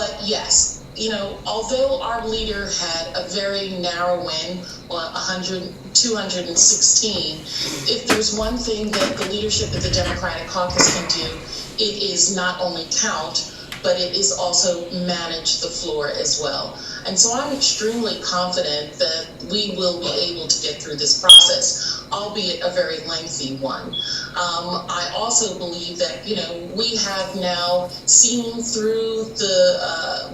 But yes, although our leader had a very narrow win, 216, if there's one thing that the leadership of the Democratic caucus can do, it is not only count, but it is also manage the floor as well. And so I'm extremely confident that we will be able to get through this process, albeit a very lengthy one. I also believe that, we have now seen through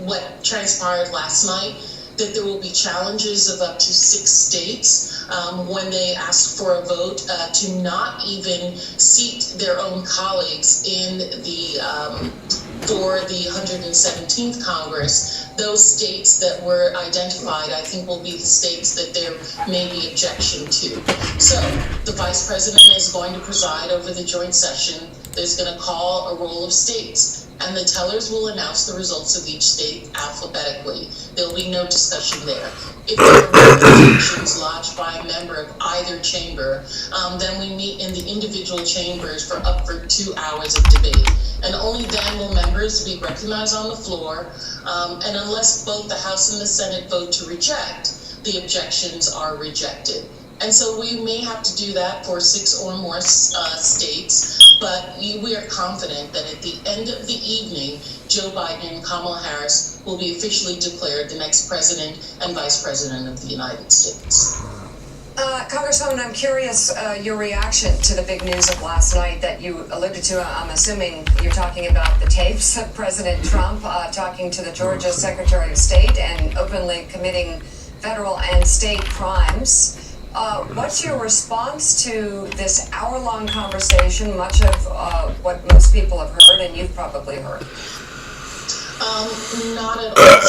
what transpired last night, that there will be challenges of up to 6 states when they ask for a vote to not even seat their own colleagues in for the 117th Congress. Those states that were identified, I think, will be the states that there may be objection to. So the Vice President is going to preside over the joint session. There's going to call a roll of states, and the tellers will announce the results of each state alphabetically. There'll be no discussion there. If there are objections lodged by a member of either chamber, then we meet in the individual chambers for 2 hours of debate. And only then will members be recognized on the floor, and unless both the House and the Senate vote to reject, the objections are rejected. And so we may have to do that for 6 or more states, but we are confident that at the end of the evening, Joe Biden and Kamala Harris will be officially declared the next president and vice president of the United States. Congresswoman, I'm curious your reaction to the big news of last night that you alluded to. I'm assuming you're talking about the tapes of President Trump talking to the Georgia Secretary of State and openly committing federal and state crimes. What's your response to this hour-long conversation, much of what most people have heard and you've probably heard? Not at all.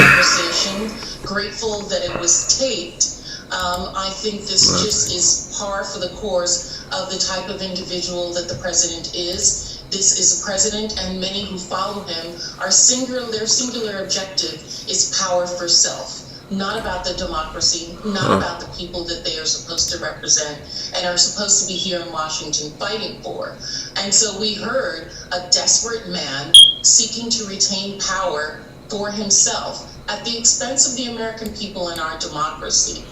Conversation. Grateful that it was taped. I think this just is par for the course of the type of individual that the president is. This is a president, and many who follow him their singular objective is power for self. Not about the democracy, not about the people that they are supposed to represent and are supposed to be here in Washington fighting for. And so we heard a desperate man seeking to retain power for himself at the expense of the American people and our democracy.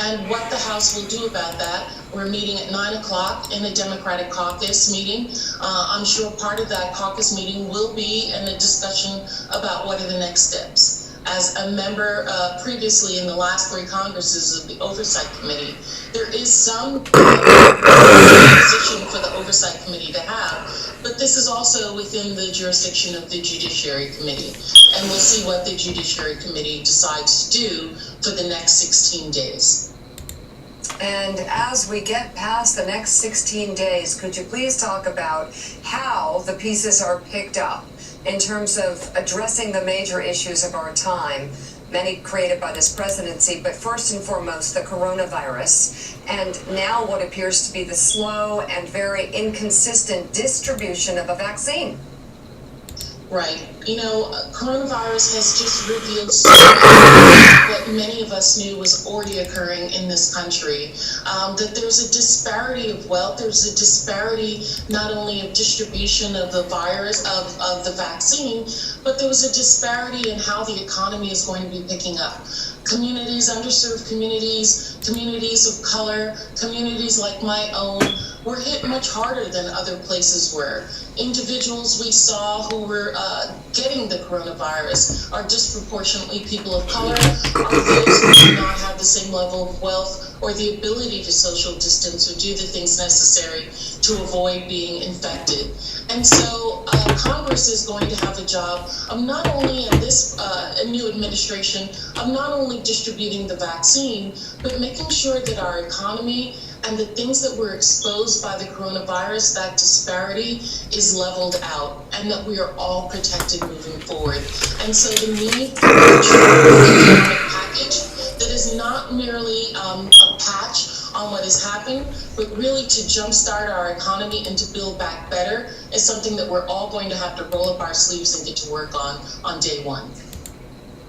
And what the House will do about that, we're meeting at 9 o'clock in a Democratic caucus meeting. I'm sure part of that caucus meeting will be in a discussion about what are the next steps. As a member previously in the last 3 Congresses of the Oversight Committee, there is some position for the Oversight Committee to have, but this is also within the jurisdiction of the Judiciary Committee, and we'll see what the Judiciary Committee decides to do for the next 16 days. And as we get past the next 16 days, could you please talk about how the pieces are picked up in terms of addressing the major issues of our time, many created by this presidency, but first and foremost, the coronavirus, and now what appears to be the slow and very inconsistent distribution of a vaccine? Right. Coronavirus has just revealed so much what many of us knew was already occurring in this country, that there's a disparity of wealth, there's a disparity not only of distribution of the virus, of the vaccine, but there was a disparity in how the economy is going to be picking up. Communities, underserved communities, communities of color, communities like my own, were hit much harder than other places were. Individuals we saw who were getting the coronavirus are disproportionately people of color, are those who do not have the same level of wealth or the ability to social distance or do the things necessary to avoid being infected. And so Congress is going to have a job of not only in this new administration, of not only distributing the vaccine, but making sure that our economy and the things that were exposed by the coronavirus, that disparity is leveled out and that we are all protected moving forward. And so the need for a economic package that is not merely a patch on what has happened, but really to jumpstart our economy and to build back better is something that we're all going to have to roll up our sleeves and get to work on day one.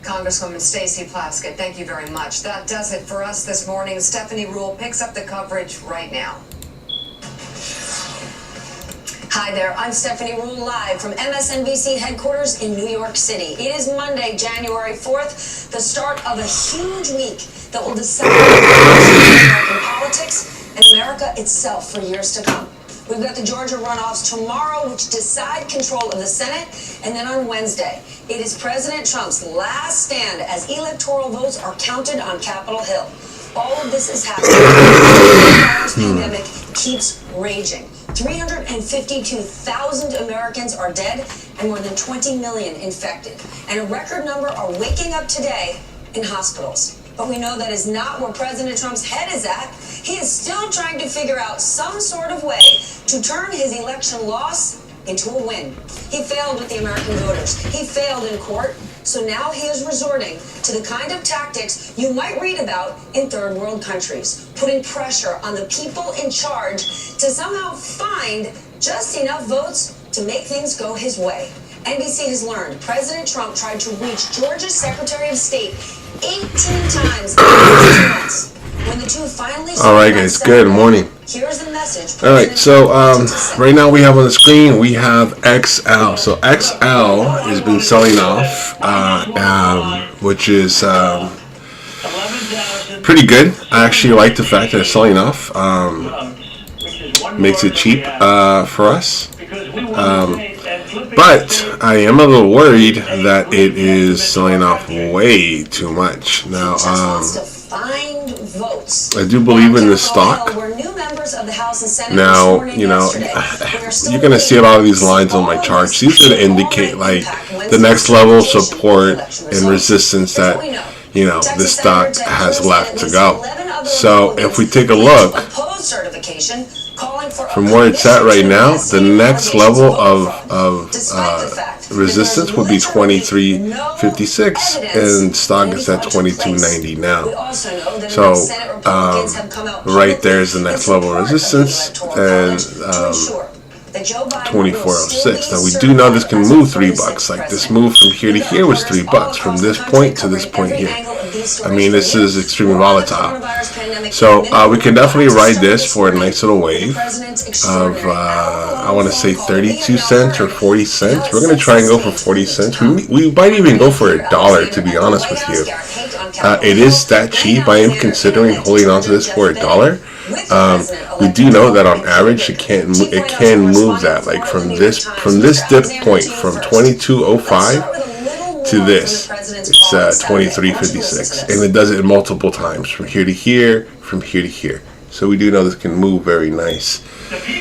Congresswoman Stacey Plaskett, thank you very much. That does it for us this morning. Stephanie Rule picks up the coverage right now. Hi there, I'm Stephanie Rule live from MSNBC headquarters in New York City. It is Monday, January 4th, the start of a huge week that will decide American politics and America itself for years to come. We've got the Georgia runoffs tomorrow, which decide control of the Senate, and then on Wednesday, it is President Trump's last stand as electoral votes are counted on Capitol Hill. All of this is happening as the coronavirus pandemic keeps raging. 352,000 Americans are dead and more than 20 million infected. And a record number are waking up today in hospitals. But we know that is not where President Trump's head is at. He is still trying to figure out some sort of way to turn his election loss into a win. He failed with the American voters. He failed in court. So now he is resorting to the kind of tactics you might read about in third world countries, putting pressure on the people in charge to somehow find just enough votes to make things go his way. NBC has learned President Trump tried to reach Georgia's Secretary of State 18 times in the last 2 months. When the two finally all right, guys, good morning. Here's the message. All right, so right now we have on the screen, we have XL. So XL has been selling off, which is pretty good. I actually like the fact that it's selling off. Makes it cheap for us. But I am a little worried that it is selling off way too much. Now, I do believe in this stock. Now, you know, you're going to see a lot of these lines on my charts. These are to indicate like the next level of support and resistance that, you know, this stock has left to go. So if we take a look from where it's at right now, the next level of resistance would be 23.56, and stock is at 22.90 now. So right there is the next level of resistance, and 24.06. Now we do know this can move $3. Like this move from here to here was $3. From this point to this point here, I mean, this is extremely volatile. So we can definitely ride this for a nice little wave of I want to say 32 cents or 40 cents. We're going to try and go for 40 cents. We might even go for $1, to be honest with you. It is that cheap. I am considering holding on to this for $1. We do know that on average it can move that, like from this dip point from 22.05 to this, it's 23.56, and it does it multiple times from here to here, from here to here. So we do know this can move very nice.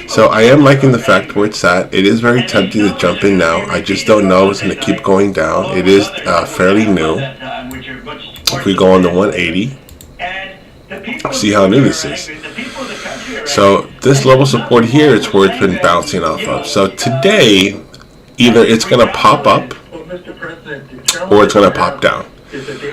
So I am liking the fact where it's at. It is very tempting to jump in now. I just don't know if it's going to keep going down. It is fairly new. If we go on the 180, see how new this is. So this level of support here is where it's been bouncing off of. So today, either it's going to pop up or it's going to pop down.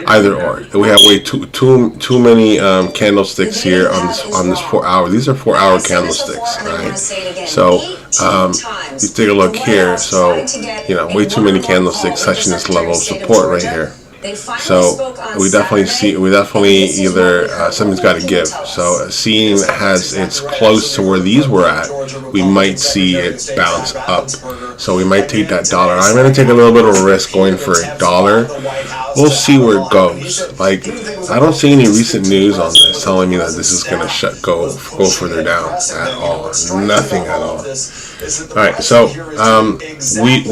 Either or. We have way too many candlesticks here on this 4 hour. These are 4 hour candlesticks, right? So you take a look here. So you know, way too many candlesticks touching this level of support right here. So we definitely either something's got to give. So seeing as it's close to where these were at, we might see it bounce up. So we might take that $1. I'm going to take a little bit of a risk going for $1. We'll see where it goes. Like, I don't see any recent news on this telling me that this is going to go further down at all. Nothing at all. All right, so we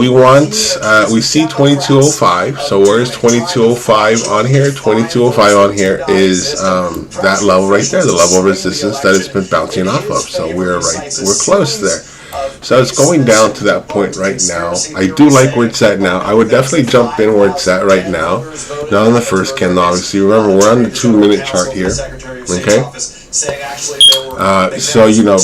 see 22.05. So where's 22.05 on here? 22.05 on here is that level right there, the level of resistance that it's been bouncing off of. So we're close there. So it's going down to that point right now. I do like where it's at now. I would definitely jump in where it's at right now. Not on the first candle, obviously. Remember, we're on the 2-minute chart here. Okay? So, you know,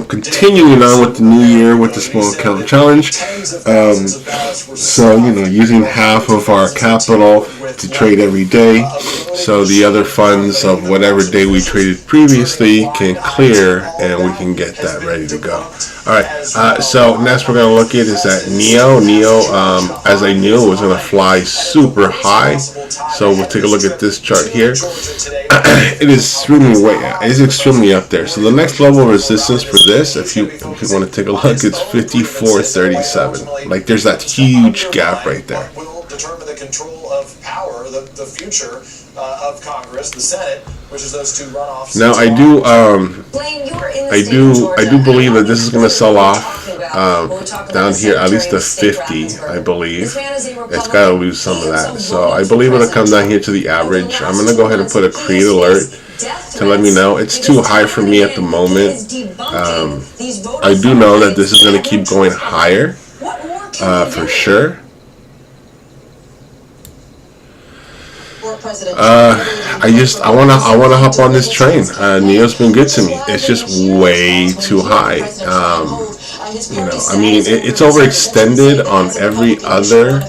continuing on with the new year with the small account challenge. So, you know, using half of our capital to trade every day, so the other funds of whatever day we traded previously can clear and we can get that ready to go. Alright, so next we're going to look at is that NEO. NEO, as I knew, was going to fly super high. So we'll take a look at this chart here. It is extremely up there. So the next level of resistance for this, if you want to take a look, it's 54.37. Like there's that huge gap right there. Determine the control of power, the future of Congress, the Senate, which is those two runoffs. Now I do believe that this is going to sell off down here at least to 50. I believe it's got to lose some of that. So I believe it'll come down here to the average. I'm going to go ahead and put a create alert to let me know. It's too high for me at the moment. I do know that this is going to keep going higher for sure. I wanna hop on this train. NEO's been good to me. It's just way too high. I mean, it's overextended on every other.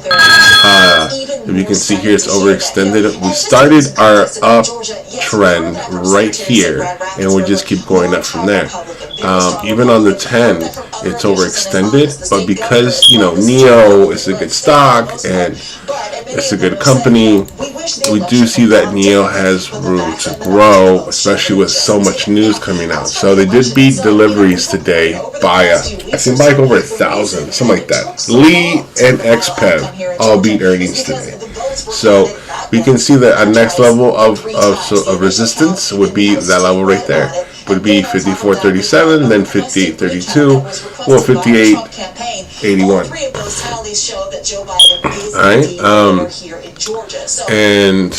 If you can see here, it's overextended. We started our uptrend right here, and we just keep going up from there. Even on the 10, it's overextended, but because NEO is a good stock and it's a good company, we do see that NEO has room to grow, especially with so much news coming out. So they did beat deliveries today by I think by over 1,000, something like that. Lee and XPEV all beat earnings today. So we can see that our next level of resistance would be that level right there. Would be 54.37, then 58.32, well 58.81. And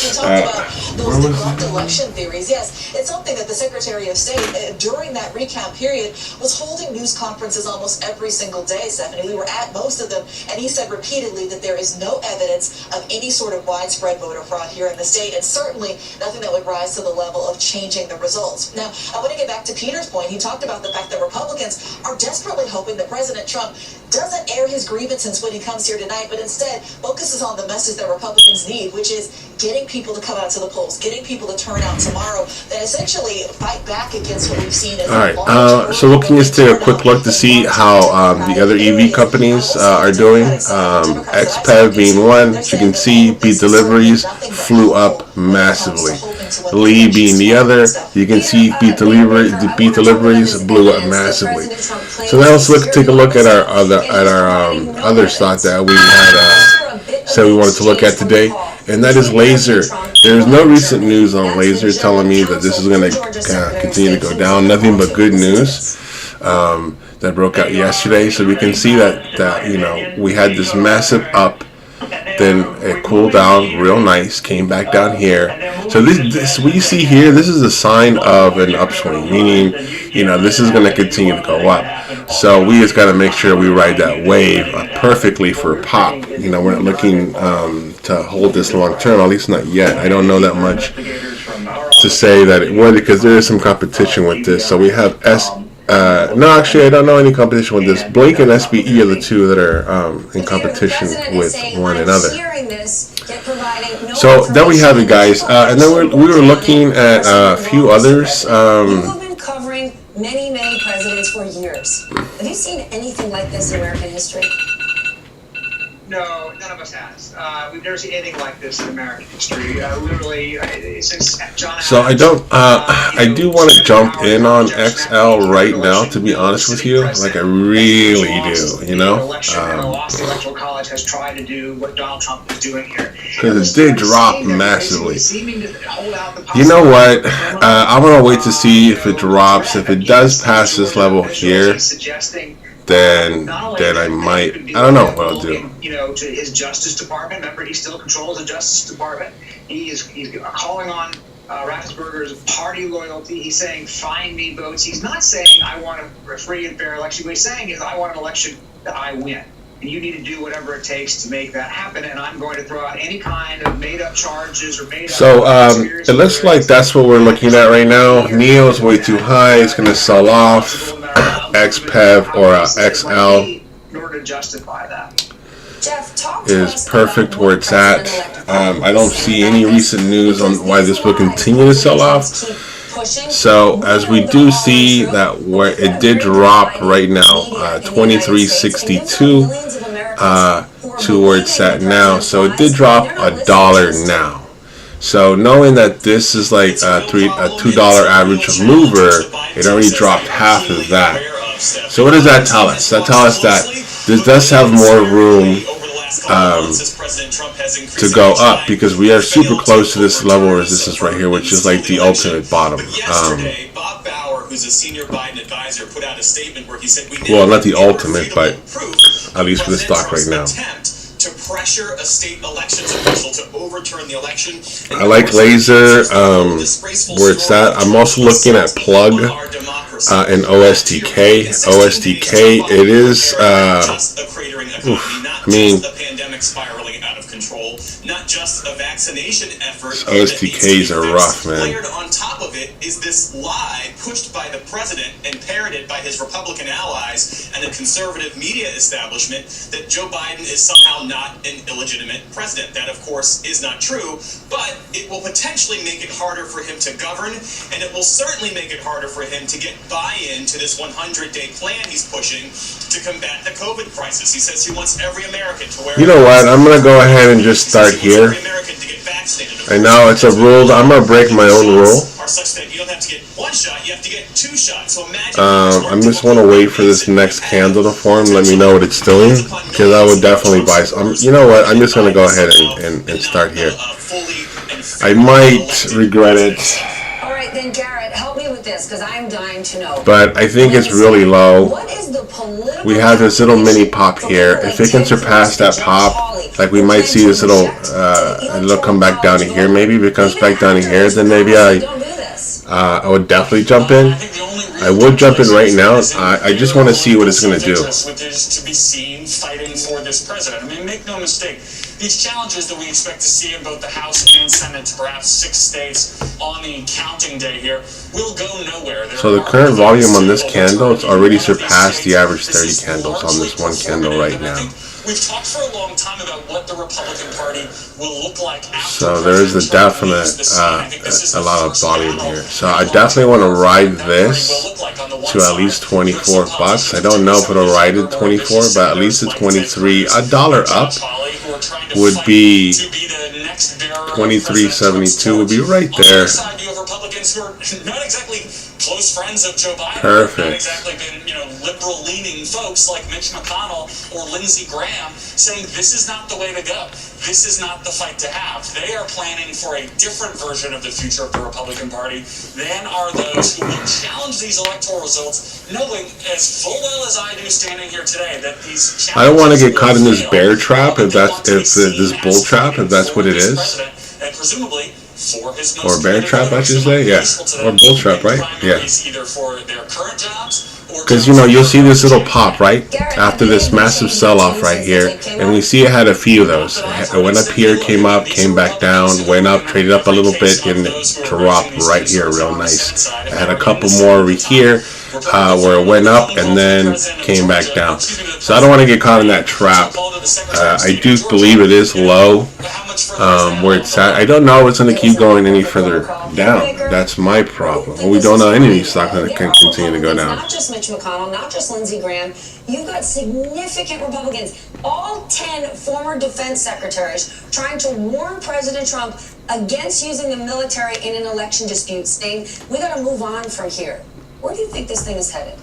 where was election theories? Yes, it's something that the Secretary of State during that recount period was holding news conferences almost every single day, Stephanie. We were at most of them, and he said repeatedly that there is no evidence of any sort of widespread voter fraud here in the state, and certainly nothing that would rise to the level of changing the results. Now, I want to get back to Peter's point. He talked about the fact that Republicans are desperately hoping that President Trump doesn't air his grievances when he comes here tonight, but instead focuses on the message that Republicans need, which is getting people to come out to the polls, getting people to turn out tomorrow, that essentially fight back against what we've seen as so we can just take a quick look to see how the other EV companies are doing. XPEV being one, as you can see, beat deliveries, flew up massively. Lee being the other, you can see beat deliveries blew up massively. So now let's take a look at our other stock that we had said we wanted to look at today, and that is Laser. There's no recent news on Laser telling me that this is going to continue to go down. Nothing but good news that broke out yesterday. So we can see that we had this massive up, then it cooled down real nice, came back down here. So this what you see here, this is a sign of an upswing, meaning this is going to continue to go up. So we just got to make sure we ride that wave perfectly for a pop. We're not looking to hold this long term, at least not yet. I don't know that much to say that it would, because there is some competition with this. So we have no, actually, I don't know any competition with this. Blink and SBE are the two that are in competition with one another. So there we have it, guys. And then we were looking at a few others. You've been covering many presidents for years. Have you seen anything like this in American history? No, none of us has. We've never seen anything like this in American history. Literally, since John. So I don't. I do want to jump in on XL right now. To be honest with you, like I really do. The electoral college has tried to do what Donald Trump is doing here. Because it did drop massively. You know what? I'm gonna wait to see if it drops. If it does pass this level here, then I might. I don't know what I'll do. To his Justice Department. Remember, he still controls the Justice Department. He's calling on Raffensperger's party loyalty. He's saying, "Find me votes." He's not saying, "I want a free and fair election." What he's saying is, "I want an election that I win, and you need to do whatever it takes to make that happen." And I'm going to throw out any kind of made-up charges or made-up. So it looks like that's what we're looking at right now. NEO is way too high. It's going to sell off. XPEV or XL. In order to justify that. is perfect where it's at. I don't see any recent news on why this will continue to sell off. So as we do see that where it did drop right now, 23.62 to where it's at now. So it did drop $1 now. So knowing that this is like a $2 average mover, it already dropped half of that. So what does that tell us? That tells us that this does have more room to go up, because we are super close to this level of resistance right here, which is like the ultimate bottom. Yesterday, Bob Bauer, who's a senior Biden advisor, put out a statement where he said, well, not the ultimate, but at least for the stock right now. To pressure a state elections official to overturn the election. I like laser where it's at. I'm also looking at plug and OSTK. OSTK, it is I mean, spiraling out of control, not just a vaccination effort. OSTKs are rough, man. Layered on top of it is this lie pushed by the president and parroted by his Republican allies and the conservative media establishment that Joe Biden is somehow not an illegitimate president. That, of course, is not true, but it will potentially make it harder for him to govern, and it will certainly make it harder for him to get buy-in to this 100-day plan he's pushing to combat the COVID crisis. He says he wants every American to wear. You know what? I'm gonna go ahead and just start here. I know it's a rule. I'm gonna break my own rule. I just want to wait for this next candle to form. Let me know what it's doing, because I would definitely buy some. You know what? I'm just gonna go ahead and start here. I might regret it. All right, then Garrett, help me with this, because I'm dying to know. But I think it's really low. What is the political We have this little mini pop here. If it can surpass that pop, like we might see this little, it'll come back down to here. Maybe if it comes back down to here, then maybe I would definitely jump in. I would jump in right now. I just want to see what it's going to do. Which is to be seen fighting for this president. I mean, make no mistake, these challenges that we expect to see in both the House and Senate, perhaps 6 states, on the counting day here, will go nowhere. So the current volume on this candle, it's already surpassed the average 30 candles on this one candle right now. We've talked for a long time about what the Republican Party will look like after. So there is a definite, a lot of volume here. So I definitely want to ride this to at least 24 bucks. I don't know if it'll ride at 24, but at least at 23. $1 up would be 23.72 would be right there. Not exactly close friends of Joe Biden. Perfect. Not exactly been, liberal-leaning folks like Mitch McConnell or Lindsey Graham saying this is not the way to go. This is not the fight to have. They are planning for a different version of the future of the Republican Party than are those who will challenge these electoral results, knowing as full well as I do standing here today that these challenges. I don't want to get caught in this bear trap, if this bull trap, if that's what it is. And presumably for his or bear trap, I should say, yeah, or bull trap, right? Yeah. Because you'll see this little pop right after this massive sell-off right here, and we see it had a few of those. It went up here, came up, came back down, went up, traded up a little bit, and it dropped right here, real nice. It had a couple more over here where it went up and then came back down. So I don't want to get caught in that trap. I do believe it is low where it's at. I don't know if it's going to keep going any further down. That's my problem. Well, we don't know any stock that can continue to go down. Not just Mitch McConnell, not just Lindsey Graham. You've got significant Republicans, all 10 former defense secretaries, trying to warn President Trump against using the military in an election dispute, saying we got to move on from here. Where do you think this thing is headed?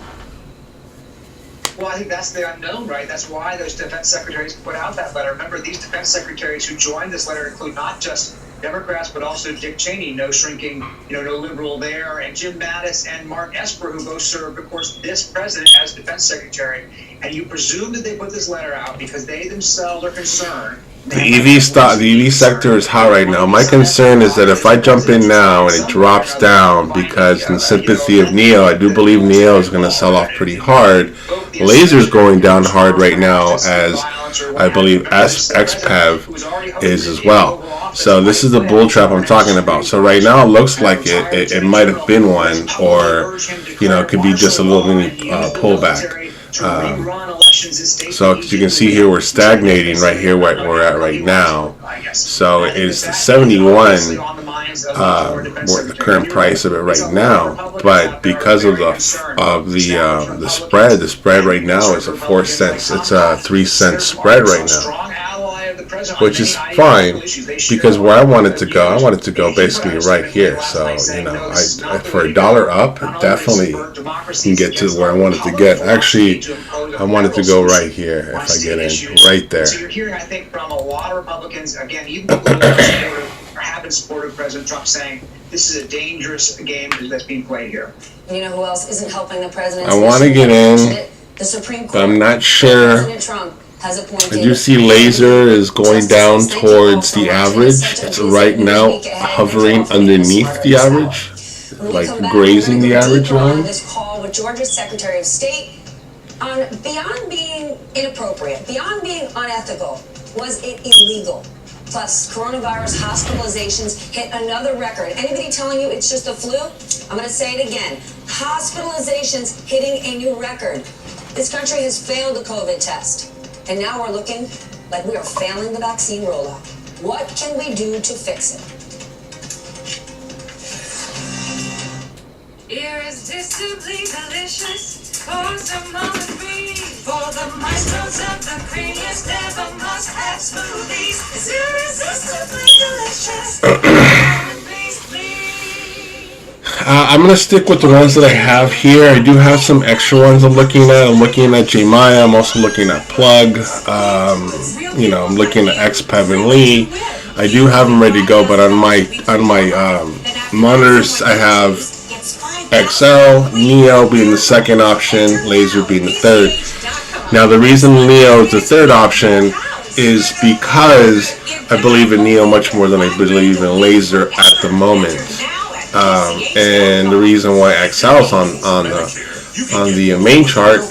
Well, I think that's the unknown, right? That's why those defense secretaries put out that letter. Remember, these defense secretaries who joined this letter include not just Democrats, but also Dick Cheney, no shrinking, no liberal there, and Jim Mattis and Mark Esper, who both served, of course, this president as defense secretary. And you presume that they put this letter out because they themselves are concerned. The EV sector is hot right now. My concern is that if I jump in now and it drops down, because in sympathy of NEO, I do believe NEO is going to sell off pretty hard. Laser's going down hard right now, as I believe XPEV is as well. So this is the bull trap I'm talking about. So right now it looks like it might have been one, or it could be just a little mini pullback. to rerun elections in states. So as you can see here, we're stagnating right here where we're at right now. So it's 71, the current price of it right now. But because of the spread right now is a 4 cents. It's a 3 cent spread right now, which is fine because where I wanted to go basically right here. So you know, I for $1 up, definitely can get to where I wanted to get. Actually, I wanted to go right here if I get in, right there. So you're hearing, I think, from a lot of Republicans, again, even the supporter or have been supportive of President Trump, saying this is a dangerous game that's being played here. You know who else isn't helping the president? I want to get in, the Supreme Court. but I'm not sure. President Trump has appointed. I do see laser is going down towards the average. It's right now hovering underneath the average, like grazing the average line. This call with Georgia's Secretary of State on beyond being inappropriate, beyond being unethical, was it illegal? Plus, coronavirus hospitalizations hit another record. Anybody telling you it's just a flu? I'm going to say it again. Hospitalizations hitting a new record. This country has failed the COVID test. And now we're looking like we are failing the vaccine rollout. What can we do to fix it? Irresistibly delicious. For some moment breathe. For the maestros of the creamiest ever must-have smoothies. It's irresistibly delicious. I'm going to stick with the ones that I have here. I do have some extra ones I'm looking at. I'm looking at Jemiah. I'm also looking at Plug. You know, I'm looking at XPEV and Lee. I do have them ready to go, but on my monitors, I have XL, Neo being the second option, Laser being the third. Now, the reason Neo is the third option is because I believe in Neo much more than I believe in Laser at the moment. And the reason why XL is on the main chart,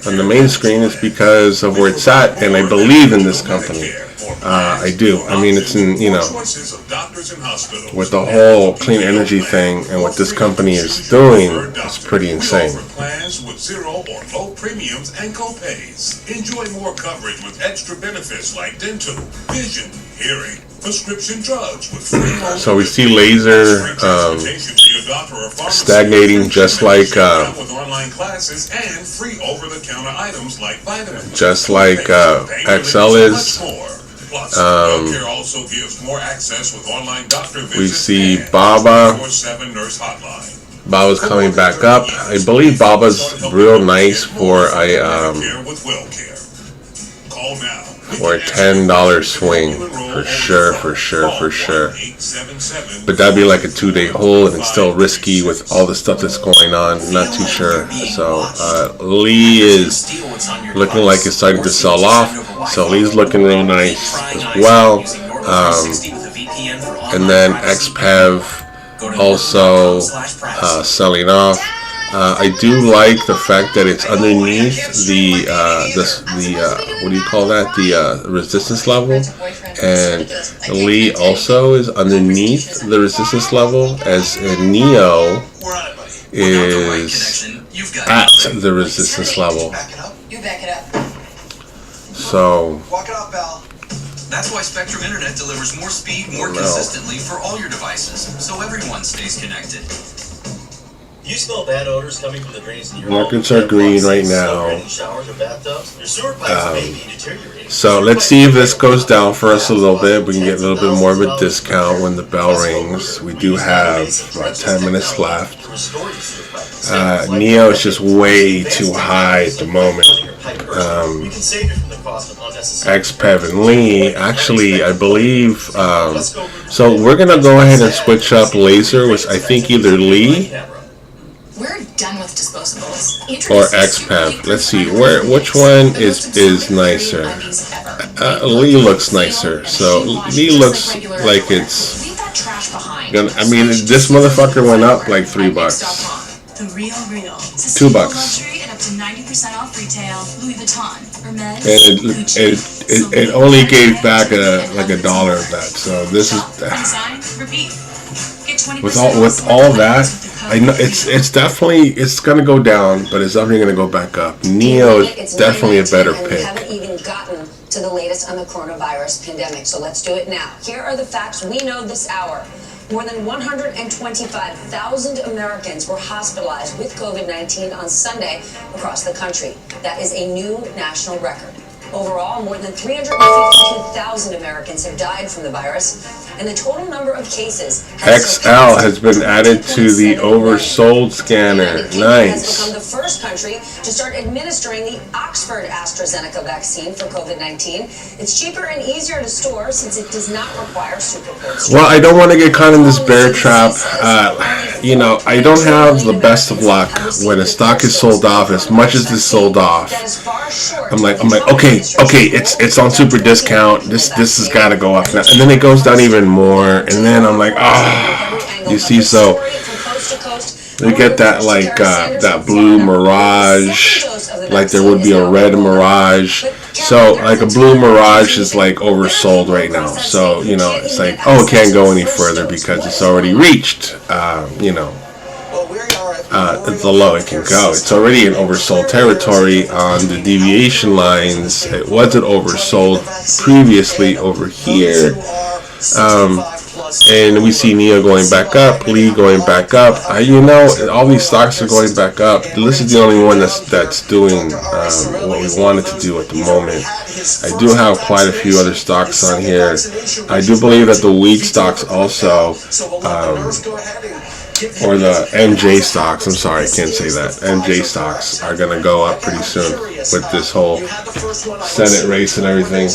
on the main screen, is because of where it's at, and I believe in this company. I do. I mean, it's in, you know, with the whole clean energy thing and what this company is doing, it's pretty insane. Plans with zero or low premiums and copays. Enjoy more coverage with extra benefits like dental, vision, hearing, prescription drugs with free. So we see Laser stagnating just like with online classes and free over-the-counter items like vitamins. just like XL is. Also gives more access with online doctor visits. We see Baba. Baba's coming back up. I believe Baba's real nice for a $10 swing for sure. But that'd be like a 2-day hold, and it's still risky with all the stuff that's going on. Not too sure. So Lee is looking like it's starting to sell off. So Lee's looking real nice as well. And then XPEV also selling off. I do like the fact that it's underneath the what do you call that? The resistance level, and Lee also is underneath the resistance level, as Neo is at the resistance level. You back it up. So. Walk it up, Al. That's why Spectrum Internet delivers more speed more consistently for all your devices, so everyone stays connected. You smell bad odors coming from the drains in your Markets are green right now. Showers or bathtubs. Your sewer pipes may be deteriorating. So let's see if this goes down for us a little bit. We can get a little bit more of a discount when the bell rings. We do have about 10 minutes left. Neo is just way too high at the moment. XPEV and Lee, actually, I believe. So we're gonna go ahead and switch up Laser with, I think, either Lee We're done with disposables. or XPEV. Let's see, which one is nicer? Lee looks nicer. So Lee looks like it's gonna. I mean, this motherfucker went up like $3. The real. $2. Luxury and up to 90% off retail. Louis Vuitton, Hermes, And it only gave back like $1 of that. So this is Design, repeat. Get 20% with all that. I know it's definitely gonna go down, but it's definitely gonna go back up. Neo is definitely a better and pick. We haven't even gotten to the latest on the coronavirus pandemic, so let's do it now. Here are the facts we know this hour. More than 125,000 Americans were hospitalized with COVID-19 on Sunday across the country. That is a new national record. Overall, more than 352,000 Americans have died from the virus, and the total number of cases XL has been added to the oversold scanner. has Nice. become the first country to start administering the Oxford AstraZeneca vaccine for COVID-19. It's cheaper and easier to store since it does not require super cold storage. Well, I don't want to get caught in this bear trap. You know, I don't have the best of luck when a stock is sold off as much as it's sold off. I'm like, okay, it's on super discount. This has got to go up now, and then it goes down even more, and then I'm like, you see, so you get that that blue mirage, like there would be a red mirage. So like a blue mirage is like oversold right now. So you know, it's like, oh, it can't go any further because it's already reached, you know, the low it can go. It's already in oversold territory on the deviation lines. It wasn't oversold previously over here. And we see Neo going back up, Lee going back up. You know, all these stocks are going back up. This is the only one that's doing what we wanted to do at the moment. I do have quite a few other stocks on here. I do believe that the wheat stocks also, or the MJ stocks, I'm sorry, I can't say that. MJ stocks are going to go up pretty soon with this whole Senate race and everything.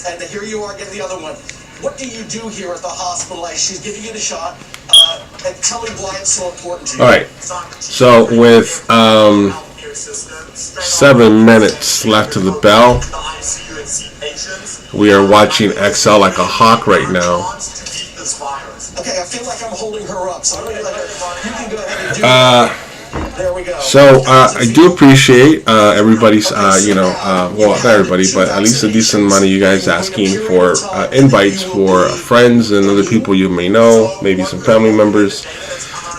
And here you are getting the other one. What do you do here at the hospital? She's giving you the shot, and tell me why it's so important to you. All right. So with 7 minutes left to the bell, we are watching XL like a hawk right now. Okay, I feel like I'm holding her up, so I'm gonna let her. You can go ahead and do that. There we go. So I do appreciate everybody's, you know, well, not everybody, but at least a decent amount of you guys asking for invites for friends and other people you may know, maybe some family members.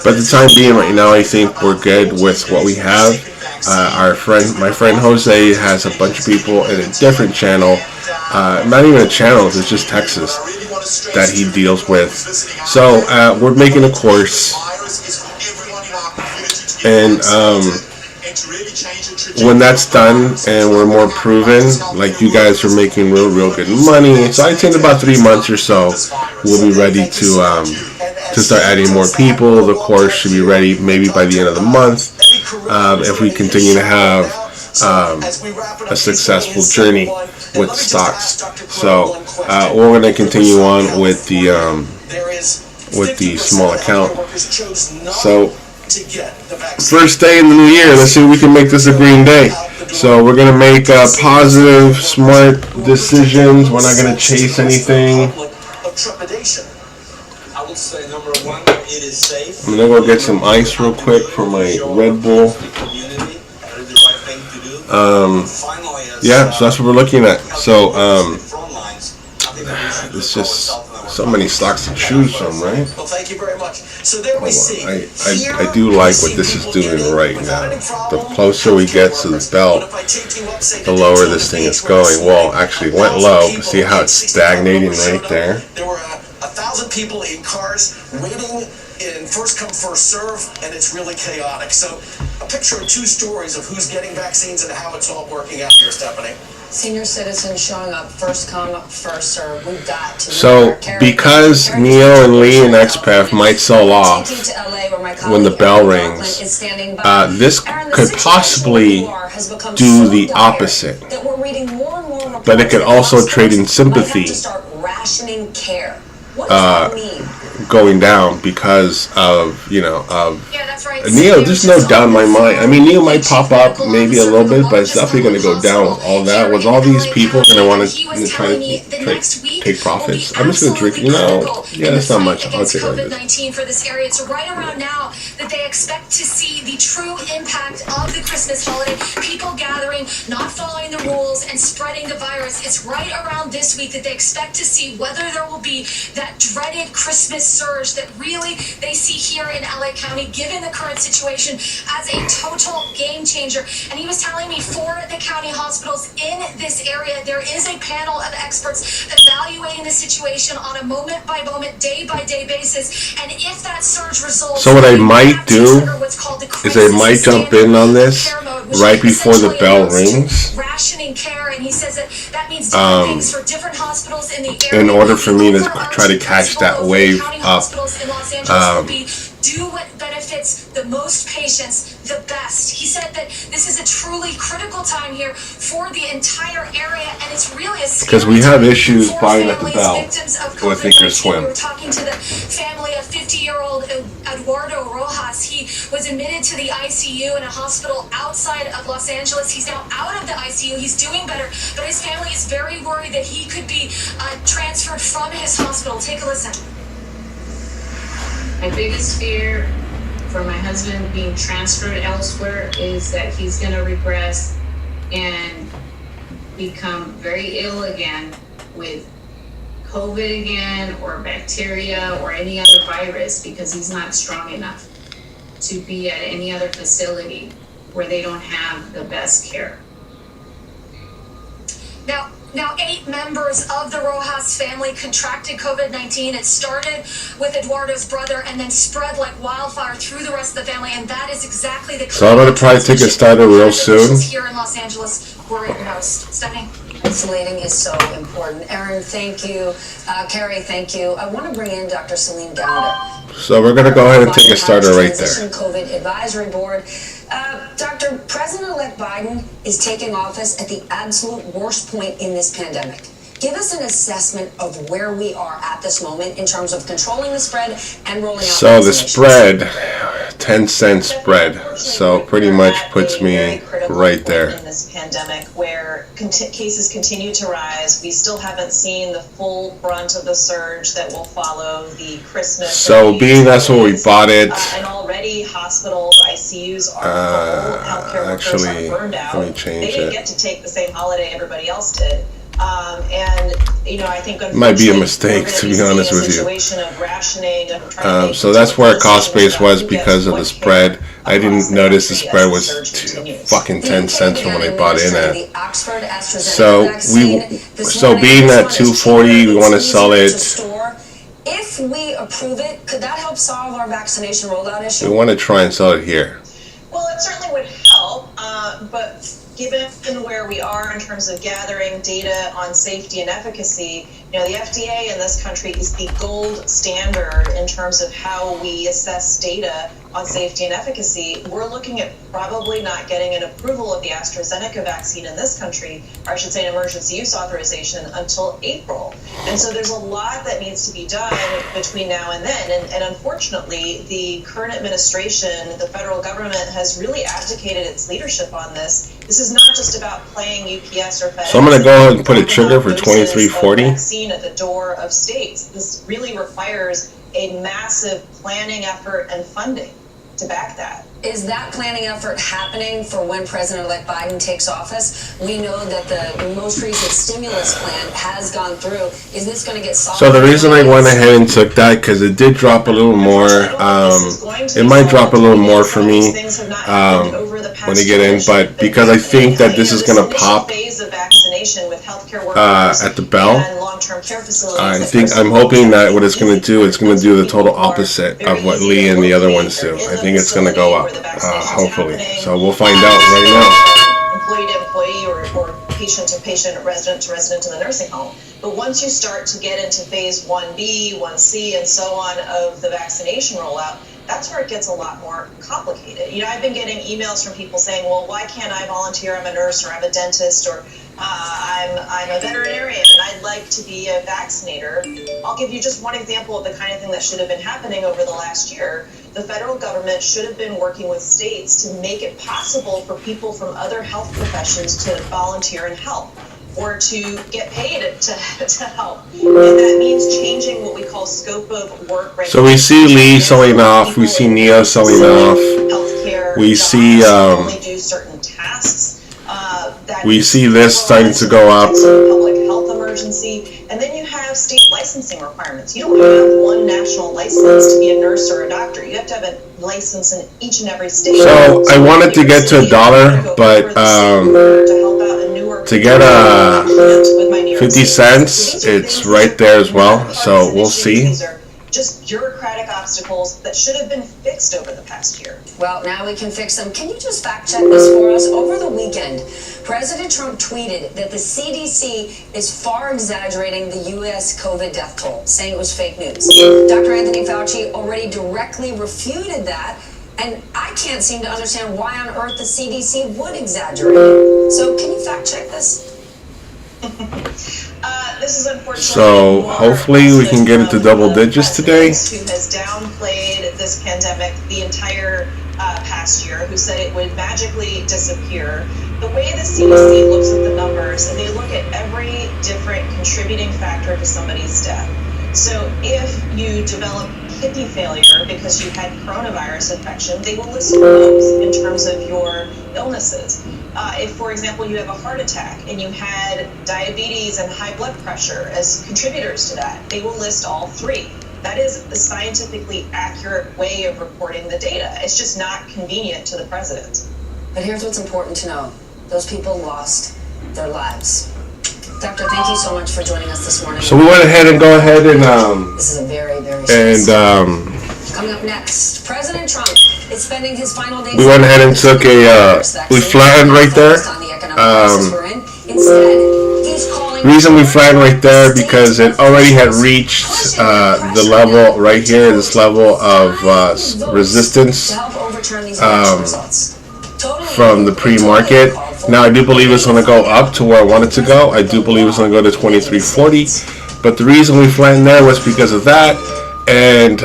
But at the time being right now, I think we're good with what we have. My friend Jose has a bunch of people in a different channel, not even a channel, it's just Texas, that he deals with. So we're making a course. And when that's done and we're more proven, like you guys are making real good money, so I think about 3 months or so we'll be ready to start adding more people. The course should be ready maybe by the end of the month if we continue to have a successful journey with stocks. So we're going to continue on with the small account. So first day in the new year, let's see if we can make this a green day. So we're going to make positive, smart decisions. We're not going to chase anything. I'm going to go get some ice real quick for my Red Bull. Yeah, so that's what we're looking at. So it's just so many stocks to choose from, right? Well, thank you very much. So there we see. I do like what this is doing right now. The closer we get to the belt, the lower this thing is going. Well, actually it went low. See how it's stagnating right there? There were 1,000 people in cars waiting in first come, first serve, and it's really chaotic. So a picture of 2 stories of who's getting vaccines and how it's all working out here, Stephanie. Senior citizens showing up, first come, first serve. We've got to. So because Neo and Lee and XPEF might sell off when the bell rings, this could possibly do the opposite. But it could also trade in sympathy going down because of, you know, Neo. There's no doubt in my mind. I mean, Neo might pop up maybe a little bit, but it's definitely going to go down with all that. With all these people going to want to try to take profits. I'm just going to drink, you know, yeah, that's not much. I'll take like COVID-19 for this area. It's right around now that they expect to see the true impact of the Christmas holiday. People gathering, not following the rules, and spreading the virus. It's right around this week that they expect to see whether there will be that that dreaded Christmas surge that really they see here in LA County, given the current situation, as a total game changer. And he was telling me for the county hospitals in this area, there is a panel of experts evaluating the situation on a moment by moment, day by day basis. And if that surge results, so what I might do is I might jump in on this right before the bell rings, rationing care, and he says that means different things for different hospitals in the area. in order for me to try to catch that wave up. Do what benefits the most patients the best. He said that this is a truly critical time here for the entire area, and it's really a scary because we have issues for buying at the families, bell victims of with Thinkorswim. We were talking to the family of 50-year-old Eduardo Rojas. He was admitted to the ICU in a hospital outside of Los Angeles. He's now out of the ICU. He's doing better, but his family is very worried that he could be transferred from his hospital. Take a listen. My biggest fear for my husband being transferred elsewhere is that he's going to regress and become very ill again with COVID again, or bacteria, or any other virus, because he's not strong enough to be at any other facility where they don't have the best care. Now, 8 members of the Rojas family contracted COVID-19. It started with Eduardo's brother and then spread like wildfire through the rest of the family, and that is exactly the. So I'm gonna probably take it started real soon. Here in Los Angeles, worried most. Stephanie. Isolating is so important. Aaron, thank you. Carrie, thank you. I want to bring in Dr. Celine Gowda. So we're gonna go ahead and take it started right there. COVID Advisory Board. Dr. President-elect Biden is taking office at the absolute worst point in this pandemic. Give us an assessment of where we are at this moment in terms of controlling the spread and rolling out. So the spread, 10-cent spread. So pretty much puts me right there. In this pandemic, where cases continue to rise, we still haven't seen the full brunt of the surge that will follow the Christmas. So being that's what we bought it. And already hospitals, ICUs are full. Healthcare workers are burned out. Let me change they didn't it. get to take the same holiday everybody else did. And I think might be a mistake, to be honest with you. So that's where cost base was because of the spread. I didn't notice the spread was fucking 10 cents from when I bought in at. So being at 240, we want to sell it. If we approve it, could that help solve our vaccination rollout issue? We want to try and sell it here. Well, it certainly would help, but given where we are in terms of gathering data on safety and efficacy, the FDA in this country is the gold standard in terms of how we assess data on safety and efficacy. We're looking at probably not getting an approval of the AstraZeneca vaccine in this country, or I should say an emergency use authorization, until April. And so there's a lot that needs to be done between now and then. And unfortunately, the current administration, the federal government, has really abdicated its leadership on this. This is not just about playing UPS or FedEx. So I'm going to go ahead and put a trigger for 2340. At the door of states. This really requires a massive planning effort and funding to back that. Is that planning effort happening for when President-elect Biden takes office? We know that the most recent stimulus plan has gone through. Is this going to get solved? So the reason I went ahead and took that, because it did drop a little more. It might drop a little more for me when I get in, but because I think that this is going to pop at the bell, I'm hoping that what it's going to do, it's going to do the total opposite of what Lee and the other ones do. I think it's going to go up, hopefully. So we'll find out right now. Employee to employee or patient to patient, resident to resident in the nursing home. But once you start to get into phase 1B, 1C, and so on of the vaccination rollout, that's where it gets a lot more complicated. I've been getting emails from people saying, well, why can't I volunteer? I'm a nurse, or I'm a dentist, or I'm a veterinarian, and I'd like to be a vaccinator. I'll give you just one example of the kind of thing that should have been happening over the last year. The federal government should have been working with states to make it possible for people from other health professions to volunteer and help, or to get paid to help. And that means changing what we call scope of work. So we see Lee selling off, we see Neo selling off, we see only do certain tasks. We see this starting to go up. Public health emergency, and then you have have state licensing requirements. You don't have one national license to be a nurse or a doctor. You have to have a license in each and every state. So I wanted to get to $1, but to get 50 cents, it's right there as well. So we'll see. Just bureaucratic obstacles that should have been fixed over the past year. Well, now we can fix them. Can you just fact check this for us? Over the weekend, President Trump tweeted that the CDC is far exaggerating the U.S. COVID death toll, saying it was fake news. Dr. Anthony Fauci already directly refuted that, and I can't seem to understand why on earth the CDC would exaggerate it. So can you fact check this? This is unfortunately. So hopefully we can get into double digits today. Who has downplayed this pandemic the entire past year, who said it would magically disappear. The way the CDC looks at the numbers, and they look at every different contributing factor to somebody's death. So if you develop kidney failure because you had coronavirus infection, they will list those in terms of your illnesses. If, for example, you have a heart attack and you had diabetes and high blood pressure as contributors to that, they will list all three. That is the scientifically accurate way of reporting the data. It's just not convenient to the president. But here's what's important to know. Those people lost their lives. Doctor, thank you so much for joining us this morning. So we went ahead and this is a very, very coming up next, President Trump is spending his final days. we went ahead and took we flattened right there. Instead, he's calling Reason we flattened right there because it already had reached the level right here, this level of resistance from the pre-market. Now I do believe it's going to go up to where I want it to go. I do believe it's going to go to 2340. But the reason we flattened there was because of that. And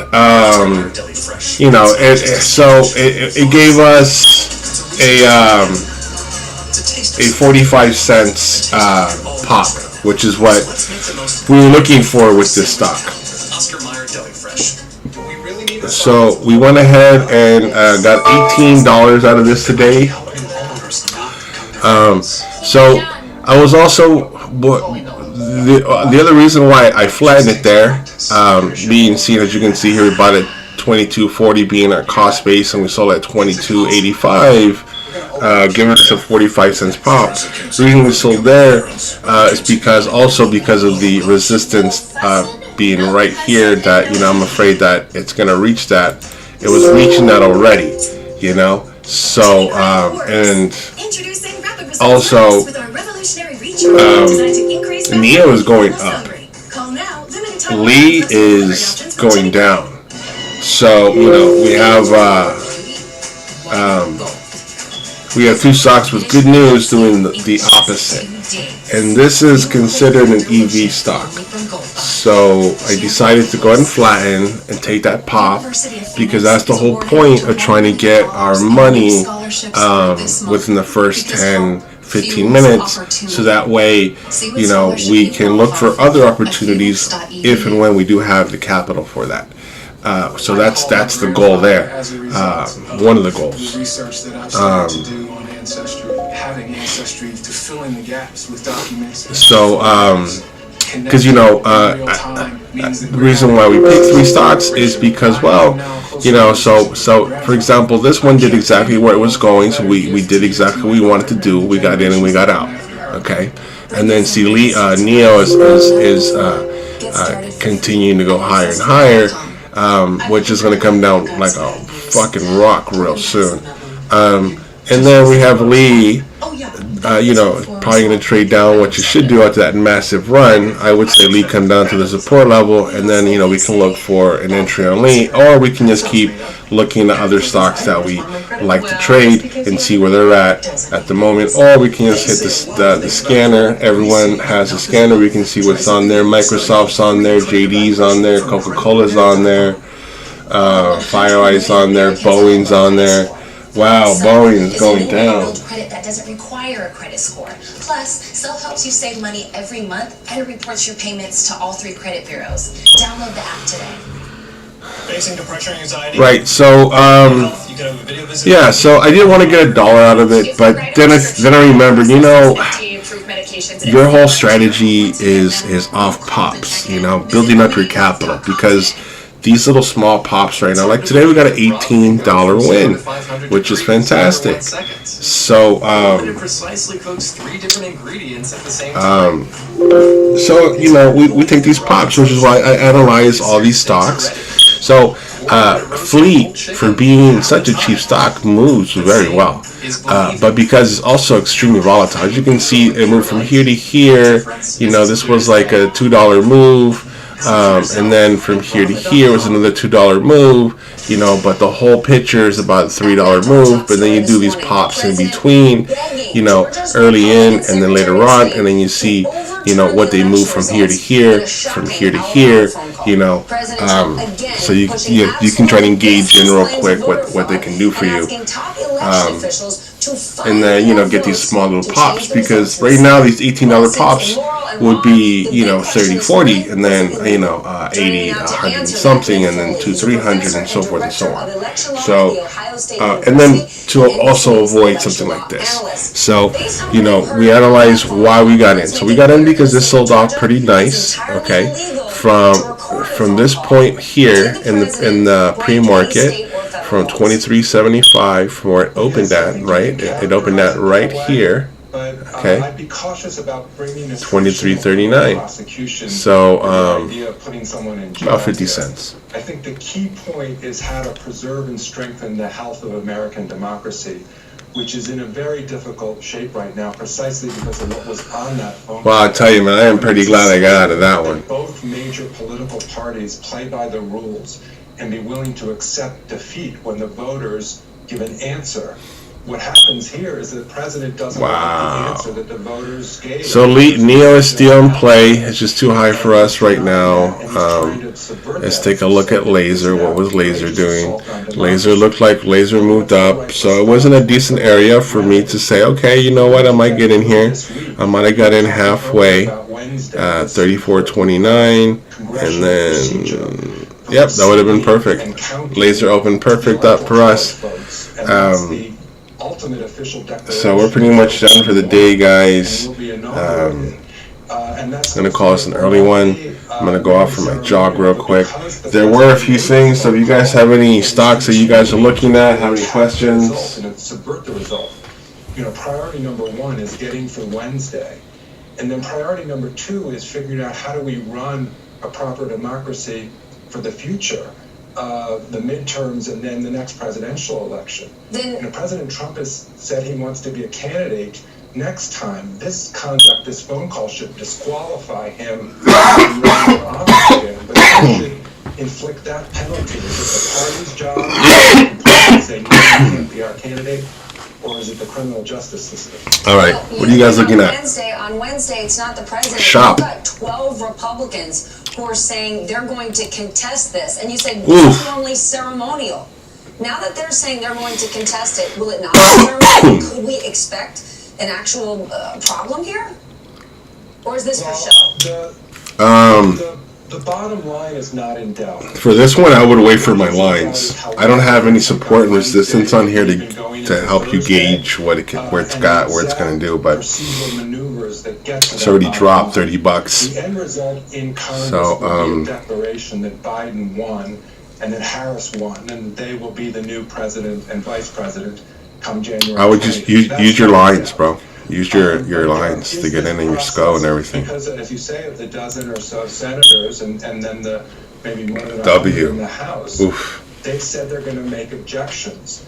you know, it gave us a 45 cents pop, which is what we were looking for with this stock. So we went ahead and got $18 out of this today. So I was also the other reason why I flattened it there, being seen, as you can see here, we bought it 22.40 being our cost base, and we sold at 22.85, giving us a 45 cents pop. The reason we sold there is because of the resistance being right here. That, you know, I'm afraid that it's going to reach that. It was reaching that already, you know. So and also Neo is going up. Lee is going down. So, you know, we have two stocks with good news doing the opposite. And this is considered an EV stock. So I decided to go ahead and flatten and take that pop, because that's the whole point of trying to get our money within the first 10-15 minutes, so that way, you know, we can look for other opportunities if and when we do have the capital for that. So that's the goal there. One of the goals. Research that I've started to do on Ancestry, having Ancestry to fill in the gaps with documents. So, because, you know, the reason why we picked three stocks is because, well, you know, so for example, this one did exactly where it was going, so we did exactly what we wanted to do. We got in and we got out. Okay, and then see, Neo is continuing to go higher and higher. Which is going to come down like a fucking rock real soon. And then we have Lee, you know, probably going to trade down. What you should do after that massive run, I would say Lee come down to the support level, and then, you know, we can look for an entry on Lee, or we can just keep looking at other stocks that we like to trade and see where they're at the moment, or we can just hit the scanner. Everyone has a scanner. We can see what's on there. Microsoft's on there, JD's on there, Coca-Cola's on there, FireEye's on there, Boeing's on there. Wow, Boeing's going down. Credit that doesn't require a credit score. Plus, Self helps you save money every month, and it reports your payments to all 3 credit bureaus. Download the app today. Facing depression and anxiety. Right, so yeah, so I didn't want to get $1 out of it, but then I remembered, you know, your whole strategy is off pops, you know, building up your capital, because these little small pops right now, like today we got an $18 win, which is fantastic. So so you know, we take these pops, which is why I analyze all these stocks. So Fleet, for being such a cheap stock, moves very well, but because it's also extremely volatile. As you can see, it moved from here to here. You know, this was like a $2 move, and then from here to here was another $2 move. You know, but the whole picture is about a $3 move. But then you do these pops in between, you know, early in and then later on, and then you see, you know, what they move from here to here, from here to here, you know. So you can try to engage in real quick what they can do for you. And then, you know, get these small little pops, because right now these $18 pops would be, you know, 30, 40, and then, you know, 80, 100 and something, and then 200, 300, and so forth and so on. So, and then to also avoid something like this. So, you know, we analyze why we got in. So we got in because this sold off pretty nice, okay, from this point here in the pre-market, from 23.75 from where it opened at, right? It opened at right here. Okay. 23.39. So about 50 cents. I think the key point is how to preserve and strengthen the health of American democracy, which is in a very difficult shape right now, precisely because of what was on that phone. Well, I'll tell you, man, I am pretty glad I got out of that one. Both major political parties play by the rules and be willing to accept defeat when the voters give an answer. What happens here is that the president doesn't want the answer that the voters gave. So Neo is still in play. It's just too high for us right now. Let's take a look at Laser. What was Laser doing? Laser looked like Laser moved up. So it wasn't a decent area for me to say, okay, you know what, I might get in here. I might have got in halfway, 34.29, and then, yep, that would have been perfect. Laser opened perfect up for us. So we're pretty much done for the day, guys. I'm going to call this an early one. I'm going to go off for my jog real quick. There were a few things, so if you guys have any stocks that you guys are looking at, have any questions? Subvert the result. You know, priority number one is getting for Wednesday. And then priority number two is figuring out how do we run a proper democracy for the future. The midterms and then the next presidential election. You know, President Trump has said he wants to be a candidate next time. This conduct, this phone call, should disqualify him from running for office again, but it should inflict that penalty. Is it the party's job to say, no, you can't be our candidate, or is it the criminal justice system? All right, what are you guys looking at? On Wednesday, it's not the president. Shop. You've got 12 Republicans who are saying they're going to contest this. And you said this is only ceremonial. Now that they're saying they're going to contest it, will it not be ceremonial? Could we expect an actual problem here? Or is this for show? The bottom line is not in doubt. For this one, I would wait for my lines. I don't have any support and resistance on here to help you gauge what it can, where it's going to do, but it's already dropped $30. The end result in Congress will be a declaration that Biden won and that Harris won, and they will be the new president and vice president come January. I would just use your lines, bro. Use your lines to get in your SCO and everything. Because as you say, of the dozen or so senators and then the maybe more than 100 in the House, they've said they're going to make objections.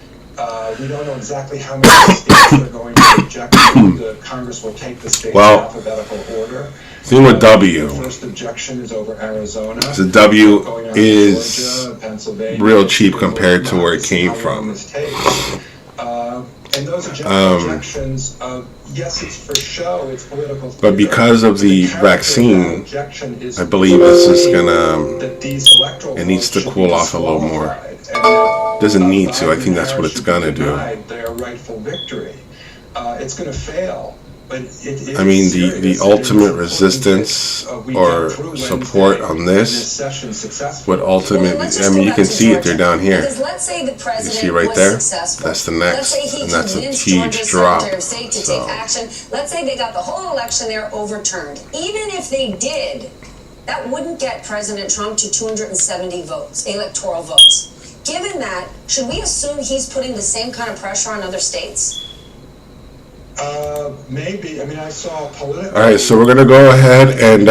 We don't know exactly how many states are going to object. The Congress will take the states in alphabetical order. Thing with W. The first objection is over Arizona. The W is real cheap compared to where it came from. And those objections, yes, it's for show, it's political theater, but because of the vaccine, I believe this is gonna, it needs to cool off a little more. Doesn't need to, I think that's what it's gonna do. Their rightful victory. It's gonna fail, I mean, the ultimate resistance or support on this would ultimately, I mean, you can see it, they're down here. You see right there? That's the next, and that's a huge drop. So. Let's say they got the whole election there overturned. Even if they did, that wouldn't get President Trump to 270 votes, electoral votes. Given that, should we assume he's putting the same kind of pressure on other states? Maybe. I mean, I saw political. All right, so we're gonna go ahead and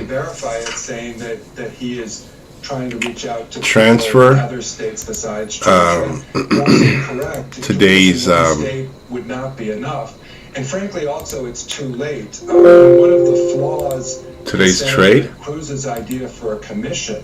verify it, saying that he is trying to reach out to transfer other states besides Georgia. Correct. Today's state would not be enough, and frankly, also it's too late. One of the flaws. Today's trade. Cruz's idea for a commission.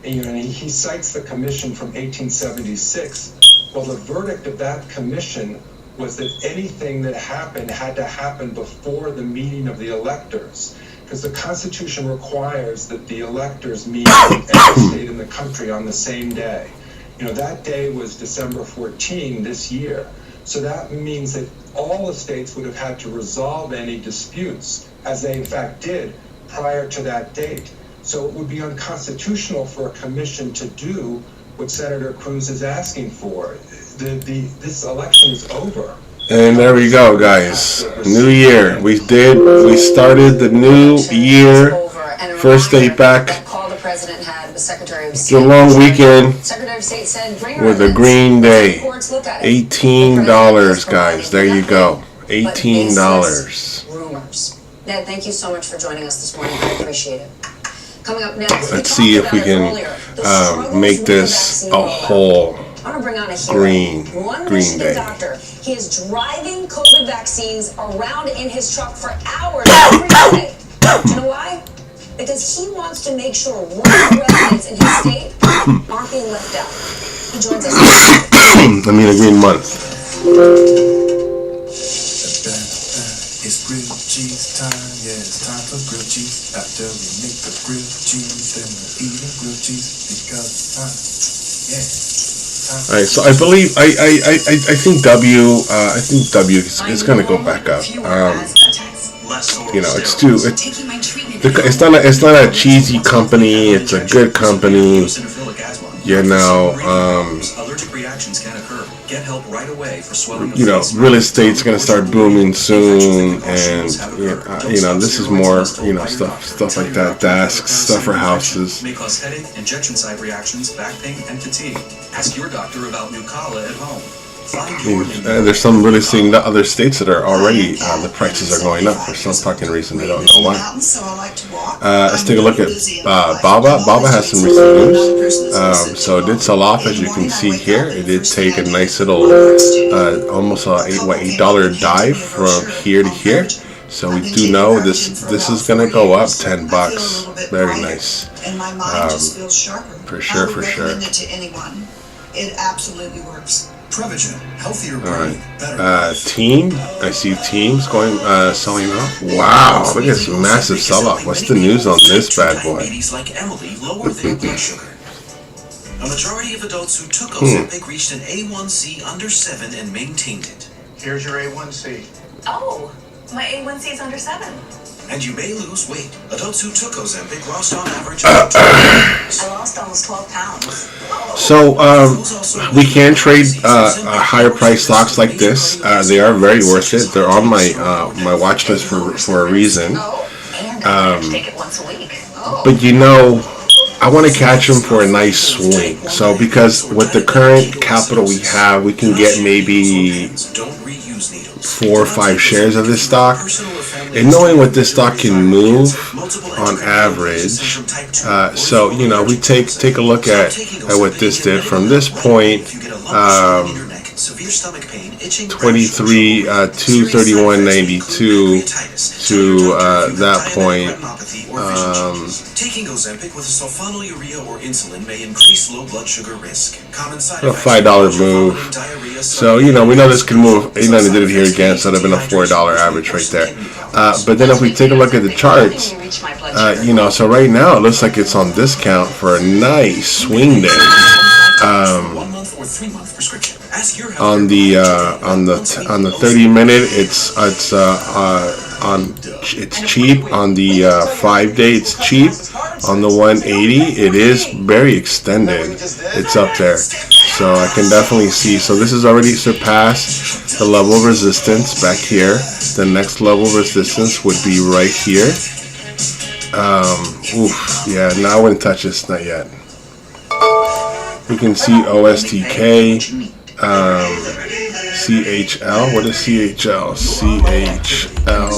And he cites the commission from 1876. Well, the verdict of that commission was that anything that happened had to happen before the meeting of the electors, because the Constitution requires that the electors meet in every state in the country on the same day. That day was December 14 this year. So that means that all the states would have had to resolve any disputes, as they in fact did, prior to that date. So it would be unconstitutional for a commission to do what Senator Cruz is asking for. This election is over. And there we go, guys. New year. We started the new year. First day back. It's a long weekend with a green day. $18, guys. There you go. $18. Ned, thank you so much for joining us this morning. I appreciate it. Coming up next, let's see if we can make this a whole green day. Doctor. He is driving COVID vaccines around in his truck for hours every day. Do you know why? Because he wants to make sure residents in his state aren't being left out. He joins us. I mean, a green month. It's grilled cheese time, yeah, it's time for grilled cheese. After we make the grilled cheese, then we're eating grilled cheese because all right, so I believe I think W is gonna go back up. It's too it's not a cheesy company. It's a good company. Allergic reactions can occur. Get help right away for swelling of real estate's gonna start booming soon, and this is more stuff like that, desks, stuff for houses. May cause headache, injection site reactions, back pain, and fatigue. Ask your doctor about Nucala at home. There's some really seeing the other states that are already the prices are going up for some fucking reason. I don't know why. Let's take a look at Baba. Baba has some recent news. So it did sell off, as you can see here. It did take a nice little almost $8 dive from here to here. So we do know this is gonna go up $10. Very nice. And my mind just feels sharper. For sure. Recommend it to anyone. It absolutely works. Prevagen, healthier brain, better. Team, I see teams going selling off. Wow, look at this massive sell-off. What's the news on this bad boy? Like Emily lower their blood sugar. A majority of adults who took Ozempic reached an A1C under 7 and maintained it. Here's your A1C. Oh, my A1C is under 7. And you may lose weight. Adults who took Ozempic lost on average I lost almost 12 pounds. So we can trade higher price stocks like this. They are very worth it. They're on my watch list for a reason. Take it once a week. But I want to catch them for a nice swing. So because with the current capital we have, we can get maybe 4 or 5 shares of this stock. And knowing what this stock can move on average, so we take a look at what this did from this point, 231.92 to that point. Taking Ozempic with a sulfonylurea or insulin may increase low blood sugar risk. Common side A $5 move. So we know this can move. They did it here again, so it'd have been a $4 average right there. But then if we take a look at the charts, so right now it looks like it's on discount for a nice swing day. On the 30-minute, it's cheap. On the 5-day, it's cheap. On the 180, it is very extended. It's up there, so I can definitely see. So this has already surpassed the level of resistance back here. The next level of resistance would be right here. Yeah, now I wouldn't touch this, not yet. We can see OSTK, CHL. What is CHL? CHL.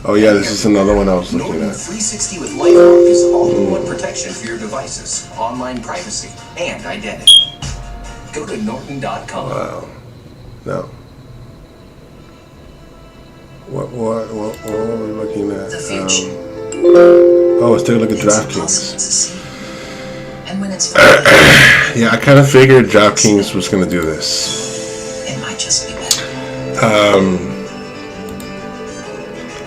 Oh yeah, this is another one I was looking at. 360 with LifeLock is all-in-one protection for your devices, online privacy, and identity. Go to Norton.com. Wow. No. What were we looking at? Let's take a look at DraftKings. Yeah, I kind of figured DraftKings was going to do this. It might just be better.